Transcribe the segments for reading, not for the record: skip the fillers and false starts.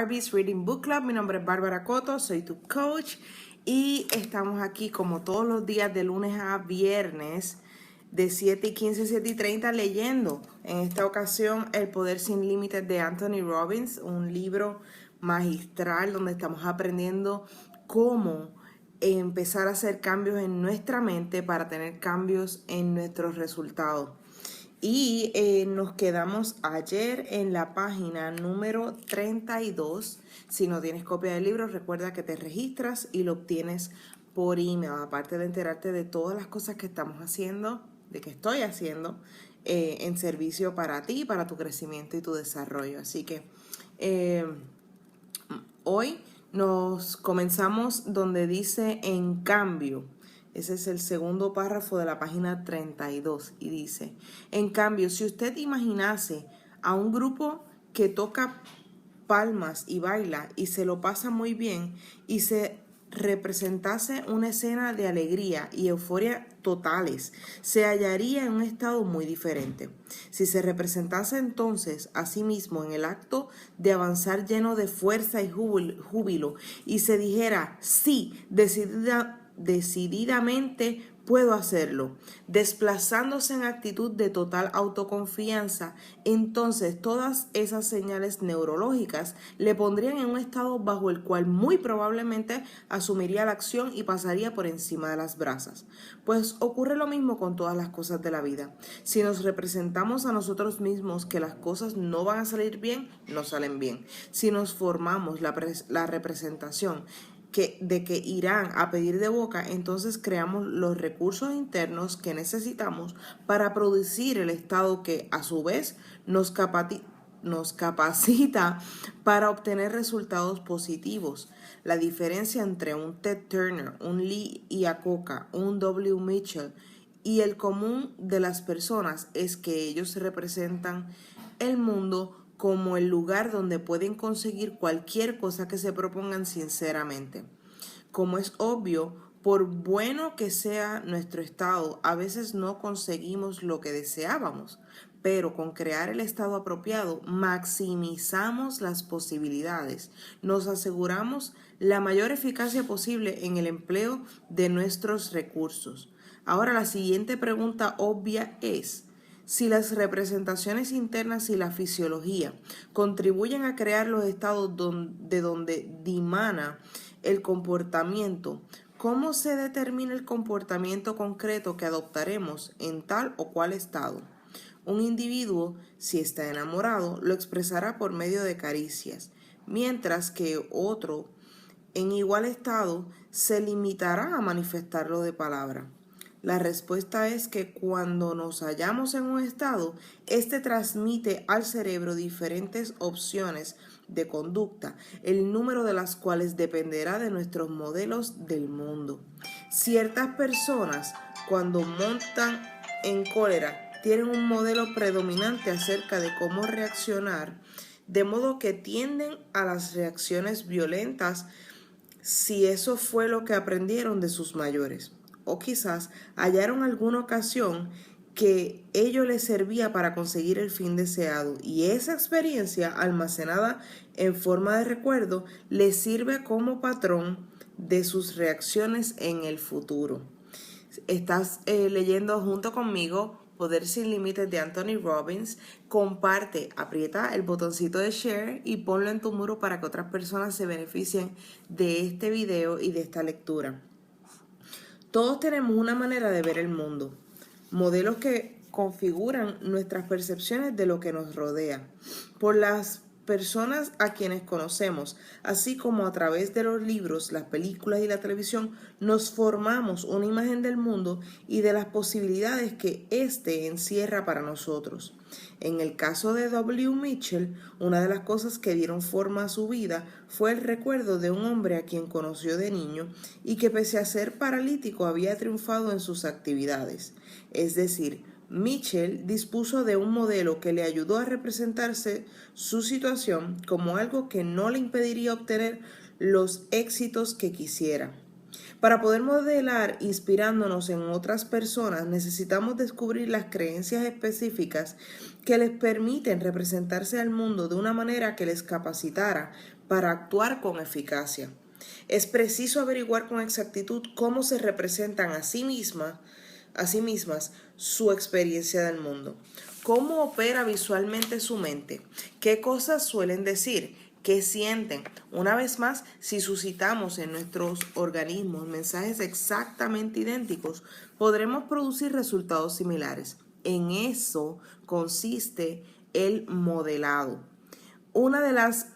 Barbie's Reading Book Club. Mi nombre es Bárbara Coto, soy tu coach y estamos aquí como todos los días de lunes a viernes de 7:15 a 7:30 leyendo. En esta ocasión El Poder Sin Límites de Anthony Robbins, un libro magistral donde estamos aprendiendo cómo empezar a hacer cambios en nuestra mente para tener cambios en nuestros resultados. Y nos quedamos ayer en la página número 32. Si no tienes copia del libro, recuerda que te registras y lo obtienes por email. Aparte de enterarte de todas las cosas que estamos haciendo, de que estoy haciendo en servicio para ti, para tu crecimiento y tu desarrollo. Así que hoy nos comenzamos donde dice en cambio. Ese es el segundo párrafo de la página 32 y dice, en cambio, si usted imaginase a un grupo que toca palmas y baila y se lo pasa muy bien y se representase una escena de alegría y euforia totales, se hallaría en un estado muy diferente. Si se representase entonces a sí mismo en el acto de avanzar lleno de fuerza y júbilo y se dijera, sí, decididamente puedo hacerlo, desplazándose en actitud de total autoconfianza, entonces todas esas señales neurológicas le pondrían en un estado bajo el cual muy probablemente asumiría la acción y pasaría por encima de las brasas. Pues ocurre lo mismo con todas las cosas de la vida. Si nos representamos a nosotros mismos que las cosas no van a salir bien, no salen bien. Si nos formamos la representación de que irán a pedir de boca, entonces creamos los recursos internos que necesitamos para producir el estado que a su vez nos capacita para obtener resultados positivos. La diferencia entre un Ted Turner, un Lee Iacocca, un W. Mitchell y el común de las personas es que ellos representan el mundo como el lugar donde pueden conseguir cualquier cosa que se propongan sinceramente. Como es obvio, por bueno que sea nuestro estado, a veces no conseguimos lo que deseábamos, pero con crear el estado apropiado maximizamos las posibilidades, nos aseguramos la mayor eficacia posible en el empleo de nuestros recursos. Ahora la siguiente pregunta obvia es, si las representaciones internas y la fisiología contribuyen a crear los estados de donde dimana el comportamiento, ¿cómo se determina el comportamiento concreto que adoptaremos en tal o cual estado? Un individuo, si está enamorado, lo expresará por medio de caricias, mientras que otro, en igual estado, se limitará a manifestarlo de palabra. La respuesta es que cuando nos hallamos en un estado, este transmite al cerebro diferentes opciones de conducta, el número de las cuales dependerá de nuestros modelos del mundo. Ciertas personas, cuando montan en cólera, tienen un modelo predominante acerca de cómo reaccionar, de modo que tienden a las reacciones violentas si eso fue lo que aprendieron de sus mayores. O quizás hallaron alguna ocasión que ello les servía para conseguir el fin deseado y esa experiencia almacenada en forma de recuerdo les sirve como patrón de sus reacciones en el futuro. Estás leyendo junto conmigo Poder Sin Límites de Anthony Robbins. Comparte, aprieta el botoncito de share y ponlo en tu muro para que otras personas se beneficien de este video y de esta lectura. Todos tenemos una manera de ver el mundo, modelos que configuran nuestras percepciones de lo que nos rodea, por las personas a quienes conocemos, así como a través de los libros, las películas y la televisión, nos formamos una imagen del mundo y de las posibilidades que éste encierra para nosotros. En el caso de W. Mitchell, una de las cosas que dieron forma a su vida fue el recuerdo de un hombre a quien conoció de niño y que pese a ser paralítico había triunfado en sus actividades. Es decir, Mitchell dispuso de un modelo que le ayudó a representarse su situación como algo que no le impediría obtener los éxitos que quisiera. Para poder modelar inspirándonos en otras personas, necesitamos descubrir las creencias específicas que les permiten representarse al mundo de una manera que les capacitara para actuar con eficacia. Es preciso averiguar con exactitud cómo se representan a sí mismas su experiencia del mundo, cómo opera visualmente su mente, qué cosas suelen decir, qué sienten. Una vez más, si suscitamos en nuestros organismos mensajes exactamente idénticos, podremos producir resultados similares. En eso consiste el modelado. Una de las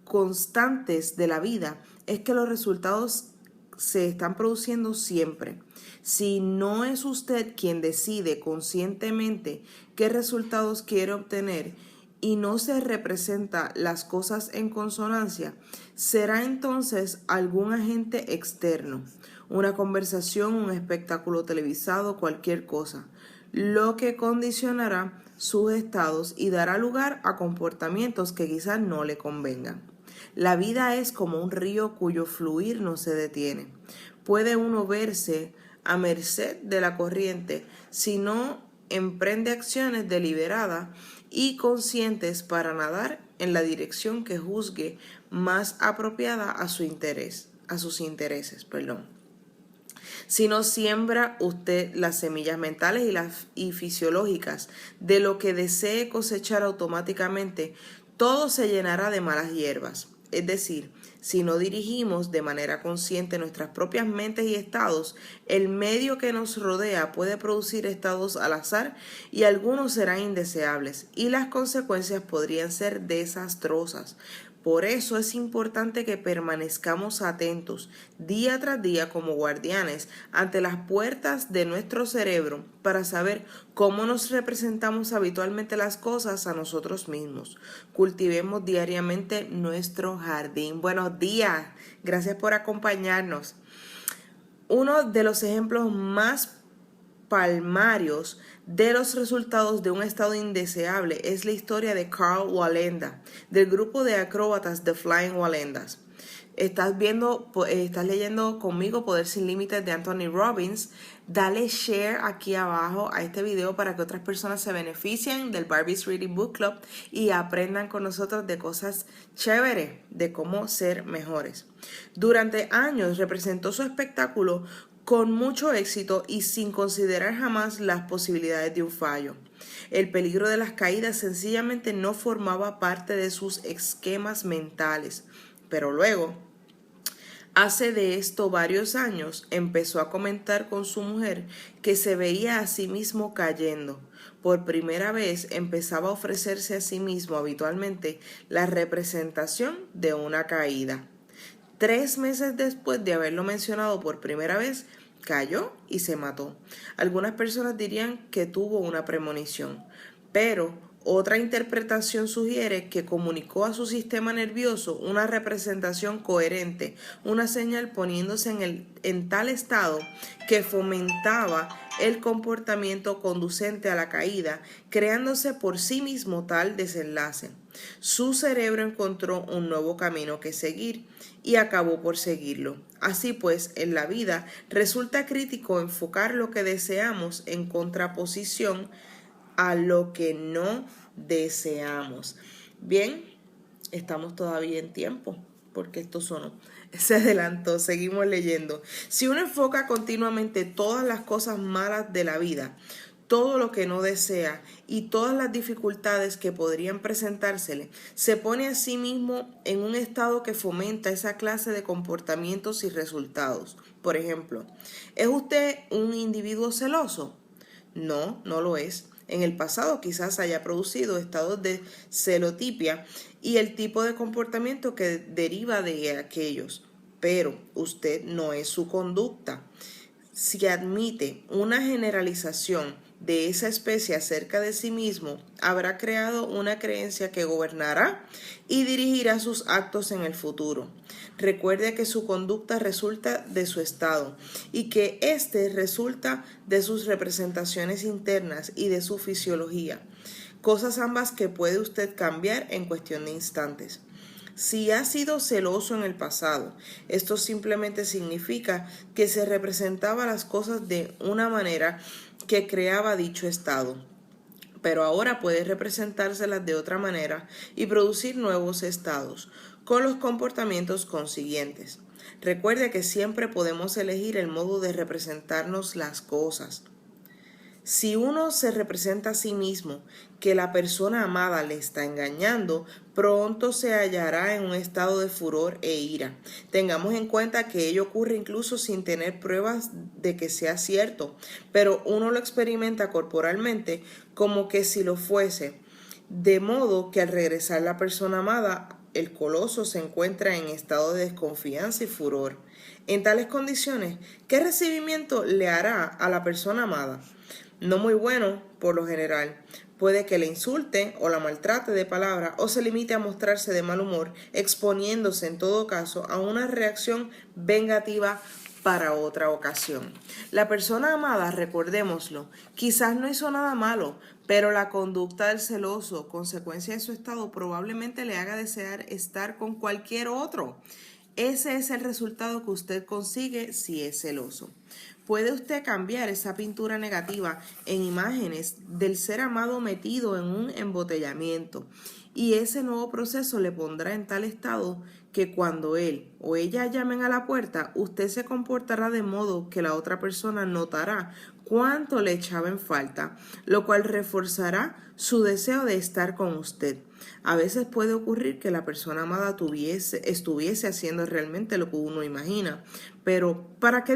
constantes de la vida es que los resultados se están produciendo siempre. Si no es usted quien decide conscientemente qué resultados quiere obtener y no se representa las cosas en consonancia, será entonces algún agente externo, una conversación, un espectáculo televisado, cualquier cosa, lo que condicionará sus estados y dará lugar a comportamientos que quizás no le convengan. La vida es como un río cuyo fluir no se detiene. Puede uno verse a merced de la corriente si no emprende acciones deliberadas y conscientes para nadar en la dirección que juzgue más apropiada a sus intereses. Si no siembra usted las semillas mentales y fisiológicas de lo que desee cosechar automáticamente, todo se llenará de malas hierbas. Es decir, si no dirigimos de manera consciente nuestras propias mentes y estados, el medio que nos rodea puede producir estados al azar y algunos serán indeseables y las consecuencias podrían ser desastrosas. Por eso es importante que permanezcamos atentos día tras día como guardianes ante las puertas de nuestro cerebro para saber cómo nos representamos habitualmente las cosas a nosotros mismos. Cultivemos diariamente nuestro jardín. Buenos días, gracias por acompañarnos. Uno de los ejemplos más palmarios de los resultados de un estado indeseable es la historia de Karl Wallenda, del grupo de acróbatas The Flying Wallendas. Estás leyendo conmigo Poder sin Límites de Anthony Robbins. Dale share aquí abajo a este video para que otras personas se beneficien del Barbie's Reading Book Club y aprendan con nosotros de cosas chéveres, de cómo ser mejores. Durante años representó su espectáculo con mucho éxito y sin considerar jamás las posibilidades de un fallo. El peligro de las caídas sencillamente no formaba parte de sus esquemas mentales, pero luego, hace de esto varios años, empezó a comentar con su mujer que se veía a sí mismo cayendo. Por primera vez empezaba a ofrecerse a sí mismo habitualmente la representación de una caída. 3 meses después de haberlo mencionado por primera vez, cayó y se mató. Algunas personas dirían que tuvo una premonición, pero otra interpretación sugiere que comunicó a su sistema nervioso una representación coherente, una señal poniéndose en tal estado que fomentaba el comportamiento conducente a la caída, creándose por sí mismo tal desenlace. Su cerebro encontró un nuevo camino que seguir y acabó por seguirlo. Así pues, en la vida resulta crítico enfocar lo que deseamos en contraposición a lo que no deseamos. Bien, estamos todavía en tiempo porque esto se adelantó. Seguimos leyendo. Si uno enfoca continuamente todas las cosas malas de la vida, todo lo que no desea y todas las dificultades que podrían presentársele, se pone a sí mismo en un estado que fomenta esa clase de comportamientos y resultados. Por ejemplo, ¿es usted un individuo celoso? No, no lo es. En el pasado quizás haya producido estados de celotipia y el tipo de comportamiento que deriva de aquellos, pero usted no es su conducta. Si admite una generalización de esa especie acerca de sí mismo, habrá creado una creencia que gobernará y dirigirá sus actos en el futuro. Recuerde que su conducta resulta de su estado y que éste resulta de sus representaciones internas y de su fisiología, cosas ambas que puede usted cambiar en cuestión de instantes. Si ha sido celoso en el pasado, esto simplemente significa que se representaba las cosas de una manera que creaba dicho estado, pero ahora puede representárselas de otra manera y producir nuevos estados. con los comportamientos consiguientes. Recuerde que siempre podemos elegir el modo de representarnos las cosas. Si uno se representa a sí mismo que la persona amada le está engañando, pronto se hallará en un estado de furor e ira. Tengamos en cuenta que ello ocurre incluso sin tener pruebas de que sea cierto, pero uno lo experimenta corporalmente como que si lo fuese. De modo que al regresar la persona amada, el coloso se encuentra en estado de desconfianza y furor. En tales condiciones, ¿qué recibimiento le hará a la persona amada? No muy bueno, por lo general. Puede que le insulte o la maltrate de palabra o se limite a mostrarse de mal humor, exponiéndose en todo caso a una reacción vengativa para otra ocasión. La persona amada, recordémoslo, quizás no hizo nada malo, pero la conducta del celoso, consecuencia de su estado, probablemente le haga desear estar con cualquier otro. Ese es el resultado que usted consigue si es celoso. ¿Puede usted cambiar esa pintura negativa en imágenes del ser amado metido en un embotellamiento? Y ese nuevo proceso le pondrá en tal estado que cuando él o ella llamen a la puerta, usted se comportará de modo que la otra persona notará cuánto le echaba en falta, lo cual reforzará su deseo de estar con usted. A veces puede ocurrir que la persona amada estuviese haciendo realmente lo que uno imagina, pero ¿para qué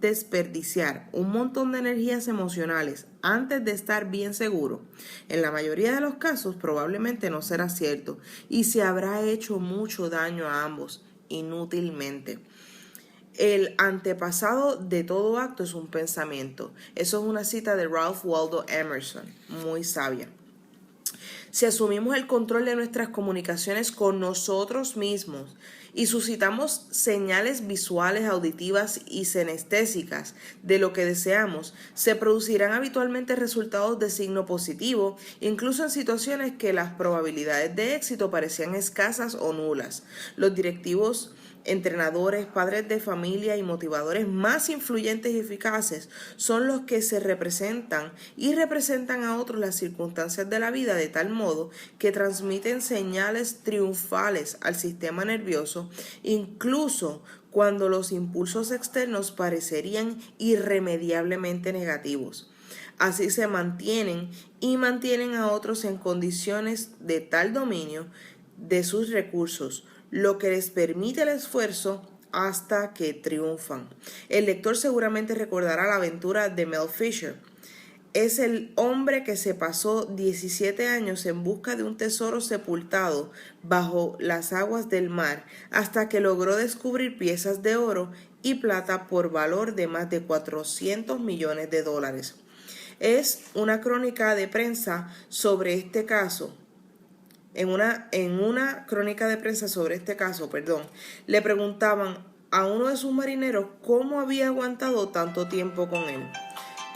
desperdiciar un montón de energías emocionales antes de estar bien seguro? En la mayoría de los casos probablemente no será cierto y se habrá hecho mucho daño a ambos inútilmente. El antepasado de todo acto es un pensamiento. Eso es una cita de Ralph Waldo Emerson, muy sabia. Si asumimos el control de nuestras comunicaciones con nosotros mismos y suscitamos señales visuales, auditivas y sinestésicas de lo que deseamos, se producirán habitualmente resultados de signo positivo, incluso en situaciones que las probabilidades de éxito parecían escasas o nulas. Los directivos, entrenadores, padres de familia y motivadores más influyentes y eficaces son los que se representan y representan a otros las circunstancias de la vida de tal modo que transmiten señales triunfales al sistema nervioso, incluso cuando los impulsos externos parecerían irremediablemente negativos. Así se mantienen y mantienen a otros en condiciones de tal dominio de sus recursos, lo que les permite el esfuerzo hasta que triunfan. El lector seguramente recordará la aventura de Mel Fisher. Es el hombre que se pasó 17 años en busca de un tesoro sepultado bajo las aguas del mar hasta que logró descubrir piezas de oro y plata por valor de más de 400 millones de dólares. Es una crónica de prensa sobre este caso. En una crónica de prensa sobre este caso, le preguntaban a uno de sus marineros cómo había aguantado tanto tiempo con él.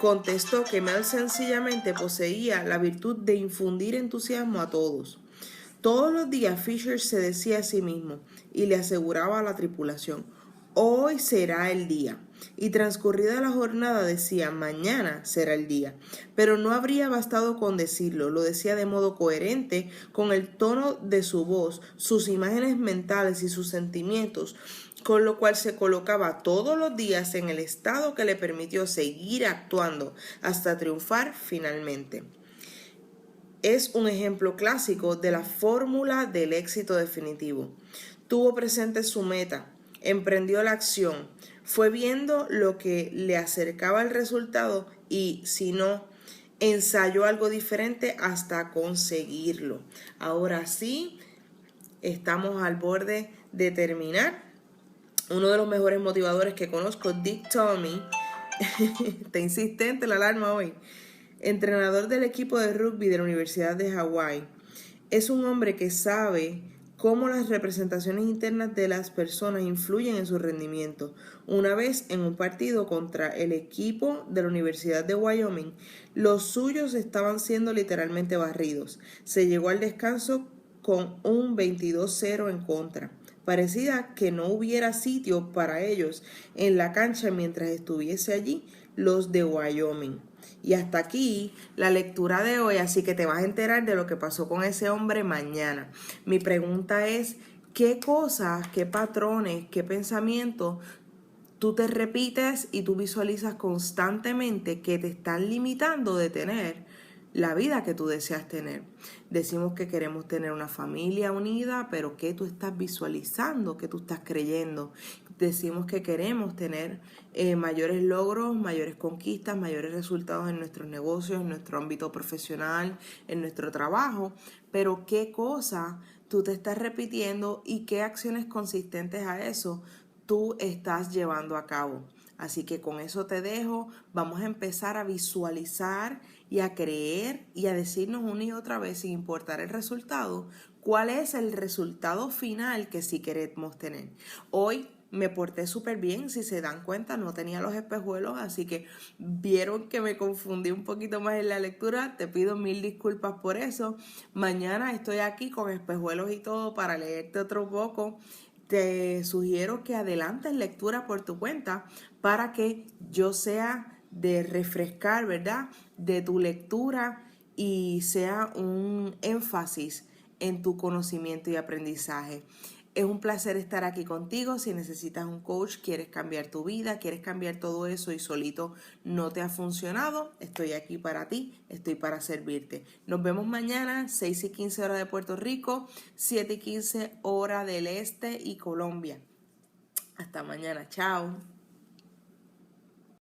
Contestó que Mel sencillamente poseía la virtud de infundir entusiasmo a todos. Todos los días Fisher se decía a sí mismo y le aseguraba a la tripulación: hoy será el día. Y transcurrida la jornada decía: mañana será el día. Pero no habría bastado con decirlo, lo decía de modo coherente con el tono de su voz, sus imágenes mentales y sus sentimientos, con lo cual se colocaba todos los días en el estado que le permitió seguir actuando hasta triunfar finalmente. Es un ejemplo clásico de la fórmula del éxito definitivo. Tuvo presente su meta, emprendió la acción, fue viendo lo que le acercaba al resultado y, si no, ensayó algo diferente hasta conseguirlo. Ahora sí, estamos al borde de terminar. Uno de los mejores motivadores que conozco, Dick Tomey, está insistente la alarma hoy, entrenador del equipo de rugby de la Universidad de Hawái, es un hombre que sabe cómo las representaciones internas de las personas influyen en su rendimiento. Una vez en un partido contra el equipo de la Universidad de Wyoming, los suyos estaban siendo literalmente barridos. Se llegó al descanso con un 22-0 en contra. Parecía que no hubiera sitio para ellos en la cancha mientras estuviese allí los de Wyoming. Y hasta aquí la lectura de hoy, así que te vas a enterar de lo que pasó con ese hombre mañana. Mi pregunta es, qué cosas, qué patrones, qué pensamientos tú te repites y tú visualizas constantemente que te están limitando de tener la vida que tú deseas tener. Decimos que queremos tener una familia unida, pero ¿qué tú estás visualizando? ¿Qué tú estás creyendo? Decimos que queremos tener mayores logros, mayores conquistas, mayores resultados en nuestros negocios, en nuestro ámbito profesional, en nuestro trabajo, pero ¿qué cosa tú te estás repitiendo y qué acciones consistentes a eso tú estás llevando a cabo? Así que con eso te dejo. Vamos a empezar a visualizar y a creer y a decirnos una y otra vez, sin importar el resultado, cuál es el resultado final que sí queremos tener. Hoy me porté súper bien, si se dan cuenta, no tenía los espejuelos, así que vieron que me confundí un poquito más en la lectura. Te pido mil disculpas por eso. Mañana estoy aquí con espejuelos y todo para leerte otro poco. Te sugiero que adelantes lectura por tu cuenta para que yo sea de refrescar, ¿verdad?, de tu lectura y sea un énfasis en tu conocimiento y aprendizaje. Es un placer estar aquí contigo. Si necesitas un coach, quieres cambiar tu vida, quieres cambiar todo eso y solito no te ha funcionado, estoy aquí para ti, estoy para servirte. Nos vemos mañana, 6:15 hora de Puerto Rico, 7:15 hora del Este y Colombia. Hasta mañana, chao.